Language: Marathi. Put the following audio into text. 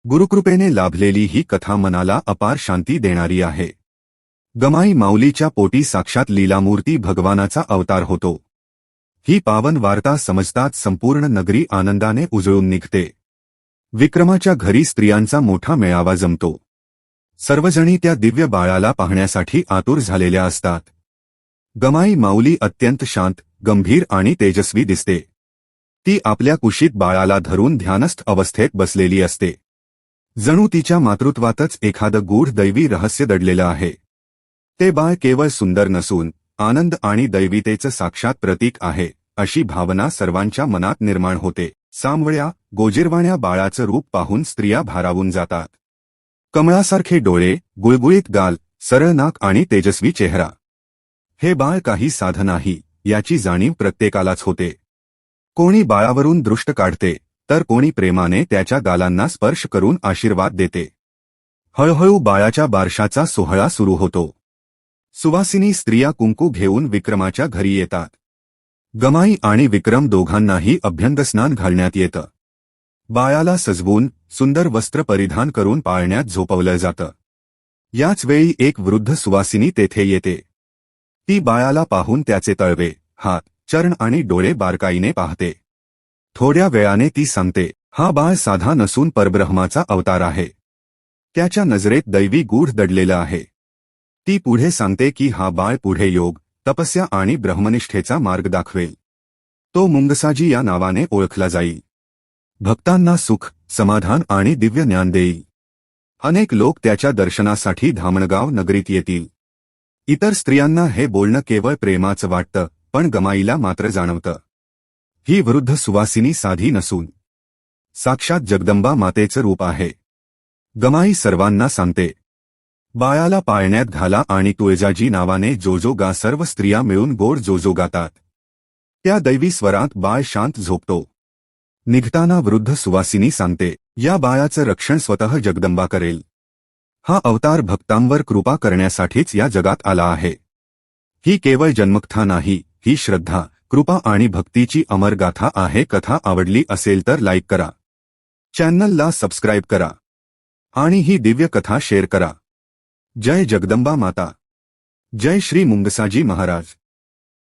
गुरुकृपेने लाभलेली ही कथा मनाला अपार शांती देणारी आहे। गमाई माऊलीच्या पोटी साक्षात लीलामूर्ती भगवानाचा अवतार होतो। ही पावन वार्ता समजताच संपूर्ण नगरी आनंदाने उजळून निघते। विक्रमाच्या घरी स्त्रियांचा मोठा मेळावा जमतो। सर्वजणी त्या दिव्य बाळाला पाहण्यासाठी आतुर झालेल्या असतात। गमाई माऊली अत्यंत शांत, गंभीर आणि तेजस्वी दिसते। ती आपल्या कुशीत बाळाला धरून ध्यानस्थ अवस्थेत बसलेली असते। जणू तिच्या मातृत्वातच एखादं गूढ दैवी रहस्य दडलेलं आहे। ते बाळ केवळ सुंदर नसून आनंद आणि दैवितेचं साक्षात प्रतीक आहे, अशी भावना सर्वांच्या मनात निर्माण होते। सामवळ्या, गोजिरवाण्या बाळाचं रूप पाहून स्त्रिया भारावून जातात। कमळासारखे डोळे, गुळगुळीत गाल, सरळ नाक आणि तेजस्वी चेहरा। हे बाळ काही साधं नाही, याची जाणीव प्रत्येकालाच होते। कोणी बाळावरून दृष्ट काढते, तर कोणी प्रेमाने त्याच्या गालांना स्पर्श करून आशीर्वाद देते। हळूहळू बाळाच्या बारशाचा सोहळा सुरू होतो। सुवासिनी स्त्रिया कुंकू घेऊन विक्रमाच्या घरी येतात। गमाई आणि विक्रम दोघांनाही अभ्यंगस्नान घालण्यात येतं। बाळाला सजवून सुंदर वस्त्र परिधान करून पाळण्यात झोपवलं जातं। याच वेळी एक वृद्ध सुवासिनी तेथे येते। ती बाळाला पाहून त्याचे तळवे, हात, चरण आणि डोळे बारकाईने पाहते। थोड्या वेळाने ती सांगते, हा बाळ साधा नसून परब्रह्माचा अवतार आहे। त्याच्या नजरेत दैवी गूढ दडलेलं आहे। ती पुढे सांगते की हा बाळ पुढे योग, तपस्या आणि ब्रह्मनिष्ठेचा मार्ग दाखवेल। तो मुंगसाजी या नावाने ओळखला जाईल। भक्तांना सुख, समाधान आणि दिव्य ज्ञान देईल। अनेक लोक त्याच्या दर्शनासाठी धामणगाव नगरीत येतील। इतर स्त्रियांना हे बोलणं केवळ प्रेमाचं वाटतं, पण गमाईला मात्र जाणवतं, ही वृद्ध सुवासिनी साधी नसून साक्षात जगदंबा मातेचं रूप आहे। गमाई सर्वांना सांगते, बाळाला पाळण्यात घाला आणि तुळजाजी नावाने जोजो गा। सर्व स्त्रिया मिळून गोड जोजो गातात। त्या दैवी स्वरात बाळ शांत झोपतो। निघताना वृद्ध सुवासिनी सांगते, या बाळाचं रक्षण स्वतः जगदंबा करेल। हा अवतार भक्तांवर कृपा करण्यासाठीच या जगात आला आहे। ही केवळ जन्मकथा नाही, ही श्रद्धा, कृपा आणि भक्तीची अमर गाथा आहे। कथा आवडली असेल तर लाईक करा, चॅनलला सबस्क्राईब करा आणि ही दिव्य कथा शेअर करा। जय जगदंबा माता, जय श्री मुंगसाजी महाराज।